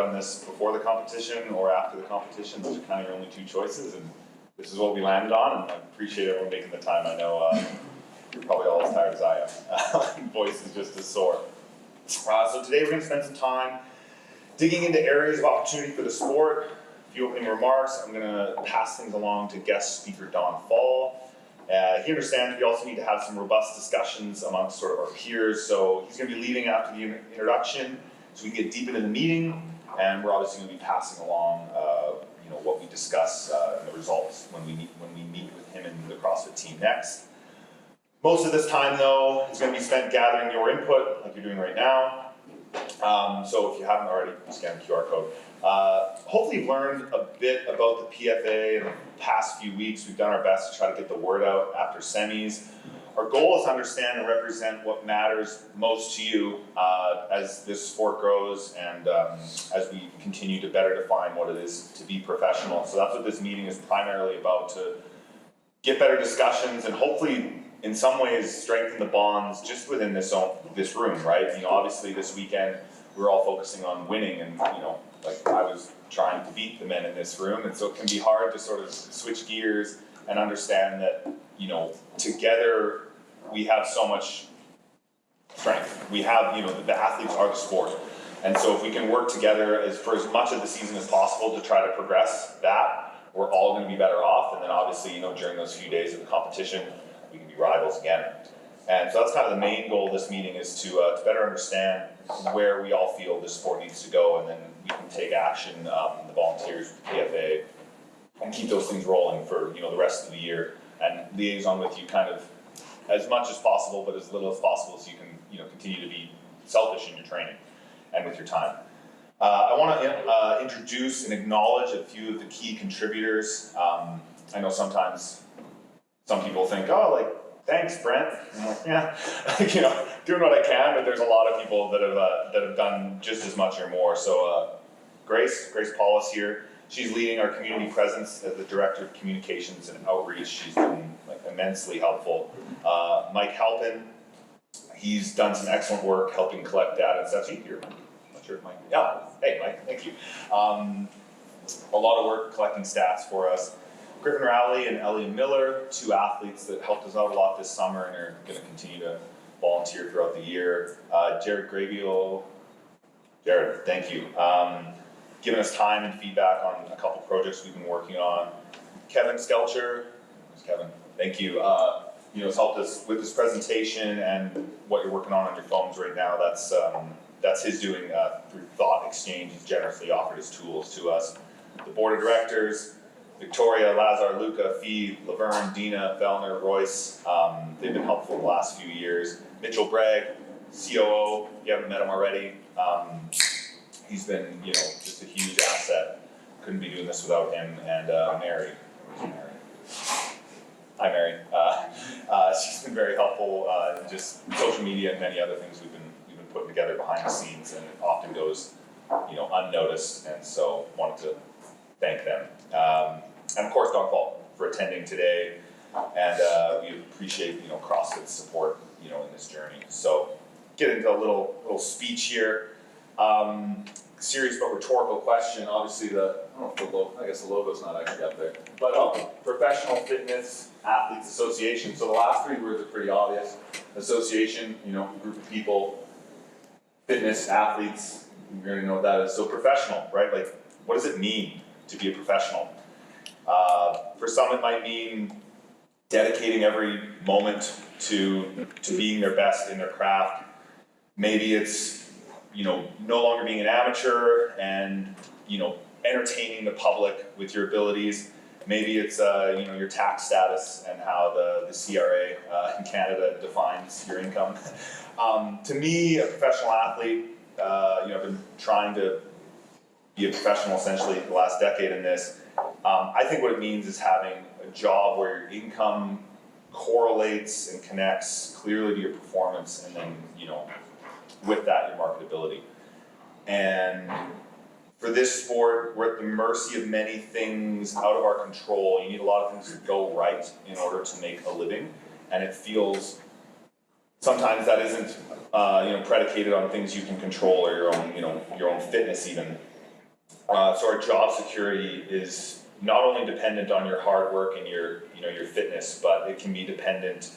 done this before the competition or after the competition. Those are kind of your only two choices, and this is what we landed on, and I appreciate everyone making the time. I know you're probably all as tired as I am. Voice is just as sore. So today we're going to spend some time digging into areas of opportunity for the sport. A few opening remarks. I'm going to pass things along to guest speaker Don Fall. He understands we also need to have some robust discussions amongst sort of our peers, so he's going to be leading after the introduction so we can get deep into the meeting, and we're obviously going to be passing along what we discuss and the results when we meet with him and the CrossFit team next. Most of this time, though, is going to be spent gathering your input, like you're doing right now. So if you haven't already, scan the QR code. Hopefully you've learned a bit about the PFAA in the past few weeks. We've done our best to try to get the word out after semis. Our goal is to understand and represent what matters most to you as this sport grows and as we continue to better define what it is to be professional. So that's what this meeting is primarily about, to get better discussions and hopefully in some ways strengthen the bonds just within this room, right? Obviously this weekend we're all focusing on winning, and like I was trying to beat the men in this room, and so it can be hard to sort of switch gears and understand that together we have so much strength. We have the athletes are the sport, and so if we can work together for as much of the season as possible to try to progress that, we're all going to be better off. And then obviously during those few days of the competition, we can be rivals again. And so that's kind of the main goal of this meeting, is to better understand where we all feel this sport needs to go, and then we can take action, the volunteers, the PFA, and keep those things rolling for the rest of the year, and liaison with you kind of as much as possible, but as little as possible, so you can continue to be selfish in your training and with your time. I want to introduce and acknowledge a few of the key contributors. I know sometimes some people think, thanks, Brent. I'm like, yeah, doing what I can, but there's a lot of people that have done just as much or more. So Grace Paulus here. She's leading our community presence as the Director of Communications and Outreach. She's been immensely helpful. Mike Halpin, he's done some excellent work helping collect data and stuff. Here, I'm not sure if Mike. Yeah, hey Mike, thank you. A lot of work collecting stats for us. Griffin Rowley and Ellie Miller, two athletes that helped us out a lot this summer and are going to continue to volunteer throughout the year. Jared Grabio, Jared, thank you. Giving us time and feedback on a couple projects we've been working on. Kevin Skelcher, where's Kevin? Thank you. Has helped us with this presentation and what you're working on your phones right now. That's his doing through Thought Exchange. He's generously offered his tools to us. The board of directors, Victoria, Lazar, Luca, Fee, Laverne, Dina, Fellner, Royce, they've been helpful the last few years. Mitchell Bragg, COO, if you haven't met him already, he's been just a huge asset. Couldn't be doing this without him. And Mary, hi Mary. She's been very helpful in just social media and many other things we've been putting together behind the scenes, and it often goes unnoticed, and so wanted to thank them. And of course Don Paul for attending today, and we appreciate CrossFit's support in this journey. So get into a little speech here. Serious but rhetorical question. Obviously I guess the logo's not actually up there, but Professional Fitness Athletes Association. So the last three words are pretty obvious. Association, group of people. Fitness, athletes, you already know what that is. So professional, right? Like, what does it mean to be a professional? For some, it might mean dedicating every moment to being their best in their craft. Maybe it's no longer being an amateur and entertaining the public with your abilities. Maybe it's your tax status and how the CRA in Canada defines your income. To me, a professional athlete, I've been trying to be a professional essentially the last decade in this. I think what it means is having a job where your income correlates and connects clearly to your performance, and then with that your marketability. And for this sport, we're at the mercy of many things out of our control. You need a lot of things to go right in order to make a living, and it feels sometimes that isn't predicated on things you can control, or your own fitness even. So our job security is not only dependent on your hard work and your fitness, but it can be dependent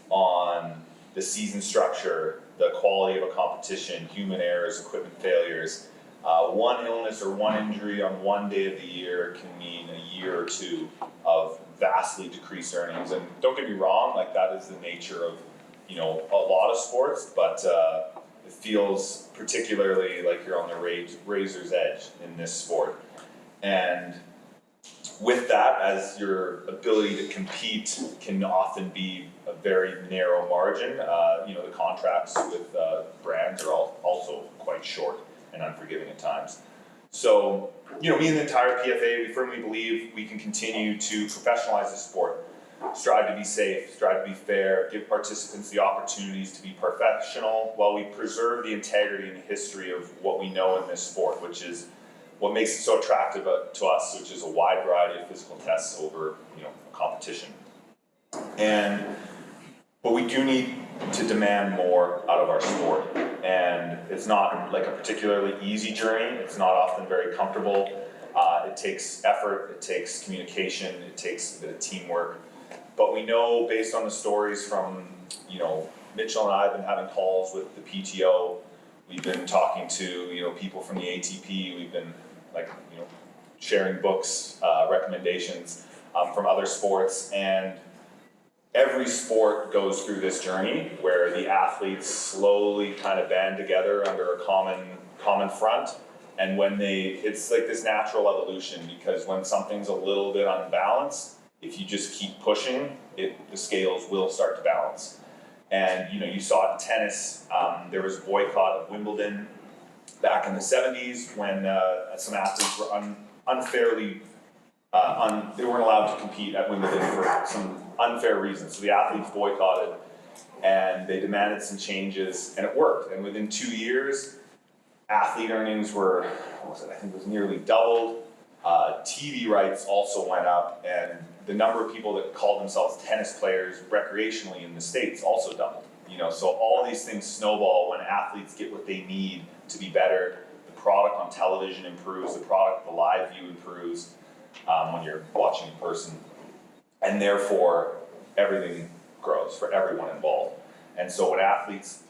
on the season structure, the quality of a competition, human errors, equipment failures. One illness or one injury on one day of the year can mean a year or two of vastly decreased earnings. And don't get me wrong, like that is the nature of a lot of sports, but it feels particularly like you're on the razor's edge in this sport. And with that, as your ability to compete can often be a very narrow margin, the contracts with brands are also quite short and unforgiving at times. So, me and the entire PFA, we firmly believe we can continue to professionalize the sport, strive to be safe, strive to be fair, give participants the opportunities to be professional while we preserve the integrity and history of what we know in this sport, which is what makes it so attractive to us, which is a wide variety of physical tests over a competition. But we do need to demand more out of our sport, and it's not like a particularly easy journey. It's not often very comfortable. It takes effort, it takes communication, it takes a bit of teamwork. But we know, based on the stories from Mitchell and I have been having calls with the PTO. We've been talking to people from the ATP. We've been sharing books, recommendations from other sports, and every sport goes through this journey where the athletes slowly kind of band together under a common front. And when it's like this natural evolution, because when something's a little bit unbalanced, if you just keep pushing, the scales will start to balance. And you saw it in tennis. There was a boycott of Wimbledon back in the 70s when some athletes were unfairly they weren't allowed to compete at Wimbledon for some unfair reasons. So the athletes boycotted, and they demanded some changes, and it worked. And within 2 years, athlete earnings were, I think it was nearly doubled. TV rights also went up, and the number of people that called themselves tennis players recreationally in the States also doubled. So all these things snowball when athletes get what they need to be better. The product on television improves, the live view improves when you're watching in person, and therefore everything grows for everyone involved. And so when athletes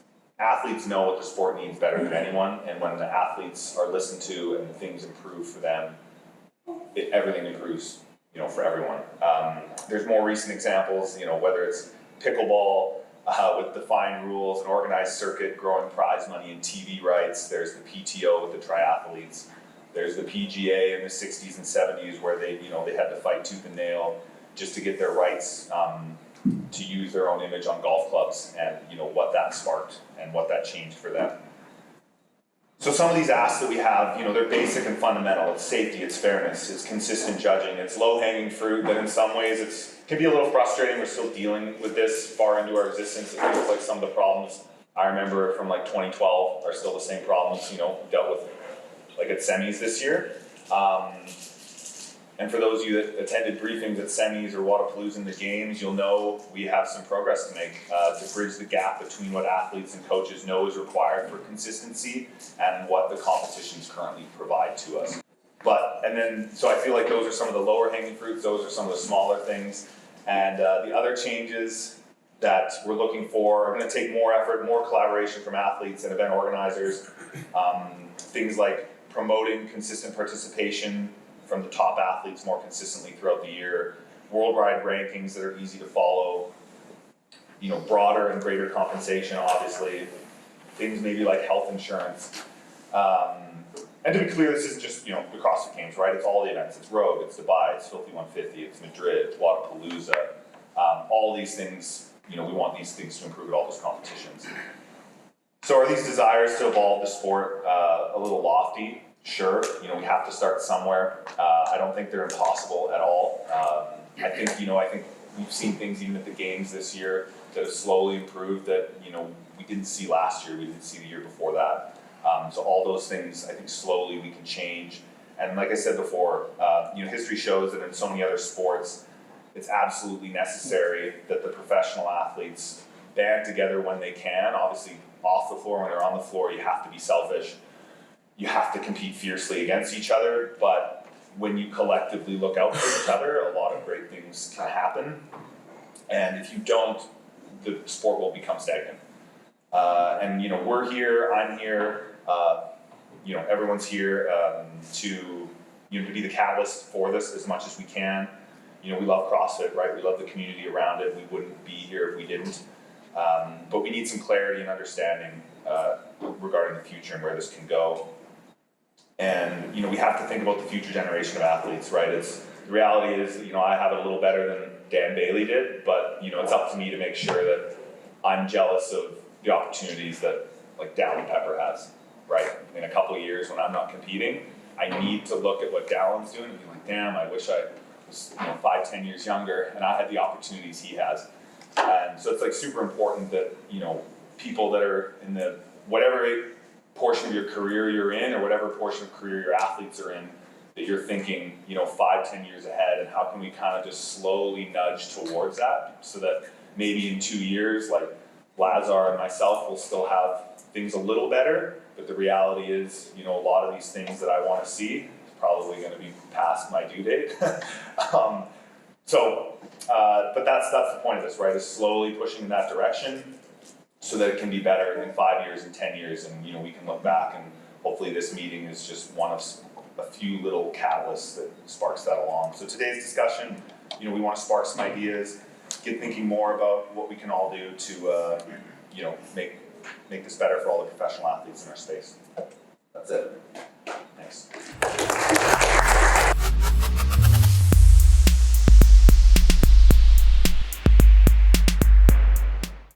know what the sport needs better than anyone, and when the athletes are listened to and things improve for them, everything improves, for everyone. There's more recent examples, whether it's pickleball with defined rules, an organized circuit, growing prize money and TV rights. There's the PTO with the triathletes. There's the PGA in the 60s and 70s where they had to fight tooth and nail just to get their rights to use their own image on golf clubs, and what that sparked and what that changed for them. So some of these asks that we have, they're basic and fundamental. It's safety, it's fairness, it's consistent judging, it's low-hanging fruit, but in some ways it can be a little frustrating. We're still dealing with this far into our existence. It feels like some of the problems I remember from 2012 are still the same problems, dealt with at semis this year. And for those of you that attended briefings at semis or Wadapalooza in the games, you'll know we have some progress to make to bridge the gap between what athletes and coaches know is required for consistency and what the competitions currently provide to us. So I feel like those are some of the lower hanging fruits, those are some of the smaller things. And the other changes that we're looking for are going to take more effort, more collaboration from athletes and event organizers. Things like promoting consistent participation from the top athletes more consistently throughout the year, worldwide rankings that are easy to follow, broader and greater compensation, obviously, things maybe like health insurance. And to be clear, this isn't just, the CrossFit Games, right? It's all the events. It's Rogue, it's Dubai, it's Filthy 150, it's Madrid, it's Wadapalooza. All these things, we want these things to improve at all those competitions. So are these desires to evolve the sport a little lofty? Sure, we have to start somewhere. I don't think they're impossible at all. I think we've seen things even at the games this year that have slowly improved that, we didn't see last year, we didn't see the year before that. So all those things, I think slowly we can change. And like I said before, history shows that in so many other sports, it's absolutely necessary that the professional athletes band together when they can. Obviously, off the floor, when they're on the floor, you have to be selfish. you have to compete fiercely against each other, but when you collectively look out for each other, a lot of great things can happen. And if you don't, the sport will become stagnant. And you know, we're here, I'm here, you know, everyone's here to, you know, to be the catalyst for this as much as we can. You know, we love CrossFit, right? We love the community around it. We wouldn't be here if we didn't. But we need some clarity and understanding regarding the future and where this can go. And you know, we have to think about the future generation of athletes, right? The reality is, you know, I have it a little better than Dan Bailey did, but you know, it's up to me to make sure that I'm jealous of the opportunities that like Dallin Pepper has, right? In a couple of years when I'm not competing, I need to look at what Dallin's doing and be like, damn, I wish I was, you know, 5-10 years younger and I had the opportunities he has. And so it's like super important that, you know, people that are in the whatever portion of your career you're in or whatever portion of career your athletes are in, that you're thinking, you know, 5-10 years ahead, and how can we kind of just slowly nudge towards that so that maybe in 2 years, like Lazar and myself will still have things a little better, but the reality is, you know, a lot of these things that I want to see is probably going to be past my due date. But that's the point of this, right? Is slowly pushing in that direction so that it can be better in 5 years and 10 years, and you know, we can look back and hopefully this meeting is just one of a few little catalysts that sparks that along. So today's discussion, you know, we want to spark some ideas, get thinking more about what we can all do to, you know, make this better for all the professional athletes in our space. That's it. Thanks.